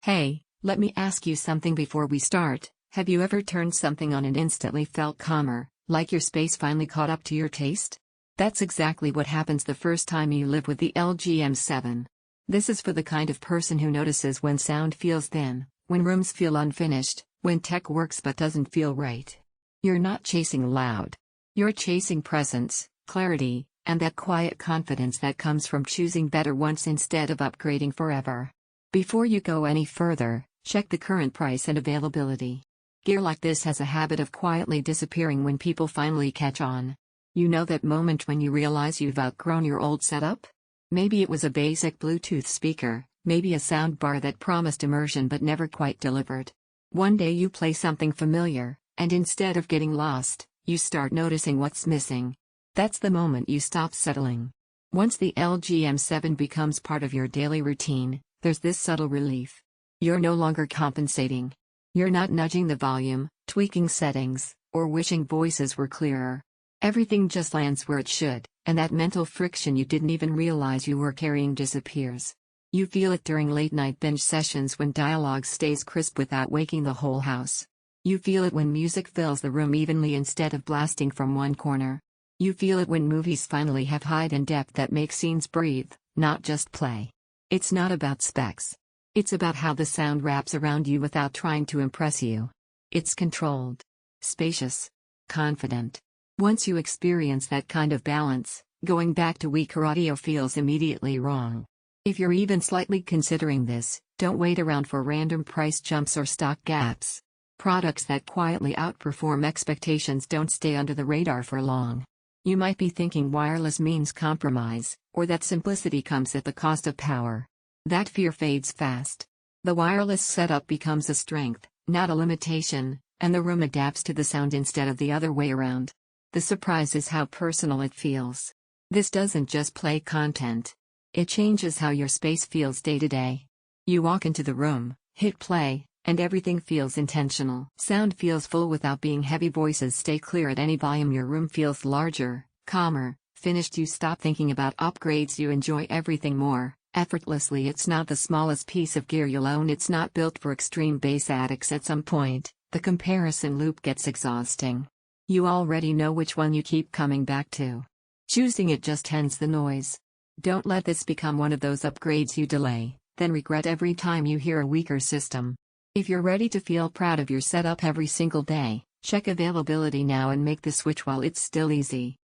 Hey, let me ask you something before we start. Have you ever turned something on and instantly felt calmer, like your space finally caught up to your taste? That's exactly what happens the first time you live with the LG M7. This is for the kind of person who notices when sound feels thin, when rooms feel unfinished, when tech works but doesn't feel right. You're not chasing loud. You're chasing presence, clarity, and that quiet confidence that comes from choosing better once instead of upgrading forever. Before you go any further, check the current price and availability. Gear like this has a habit of quietly disappearing when people finally catch on. You know that moment when you realize you've outgrown your old setup? Maybe it was a basic Bluetooth speaker, maybe a soundbar that promised immersion but never quite delivered. One day you play something familiar, and instead of getting lost, you start noticing what's missing. That's the moment you stop settling. Once the LG M7 becomes part of your daily routine, there's this subtle relief. You're no longer compensating. You're not nudging the volume, tweaking settings, or wishing voices were clearer. Everything just lands where it should, and that mental friction you didn't even realize you were carrying disappears. You feel it during late-night binge sessions when dialogue stays crisp without waking the whole house. You feel it when music fills the room evenly instead of blasting from one corner. You feel it when movies finally have height and depth that make scenes breathe, not just play. It's not about specs. It's about how the sound wraps around you without trying to impress you. It's controlled, spacious, confident. Once you experience that kind of balance, going back to weaker audio feels immediately wrong. If you're even slightly considering this, don't wait around for random price jumps or stock gaps. Products that quietly outperform expectations don't stay under the radar for long. You might be thinking wireless means compromise, or that simplicity comes at the cost of power. That fear fades fast. The wireless setup becomes a strength, not a limitation, and the room adapts to the sound instead of the other way around. The surprise is how personal it feels. This doesn't just play content. It changes how your space feels day to day. You walk into the room, hit play, and everything feels intentional. Sound feels full without being heavy. Voices stay clear at any volume. Your room feels larger, calmer, finished. You stop thinking about upgrades. You enjoy everything more effortlessly. It's not the smallest piece of gear you'll own. It's not built for extreme bass addicts. At some point, the comparison loop gets exhausting. You already know which one you keep coming back to. Choosing it just ends the noise. Don't let this become one of those upgrades you delay, then regret every time you hear a weaker system. If you're ready to feel proud of your setup every single day, check availability now and make the switch while it's still easy.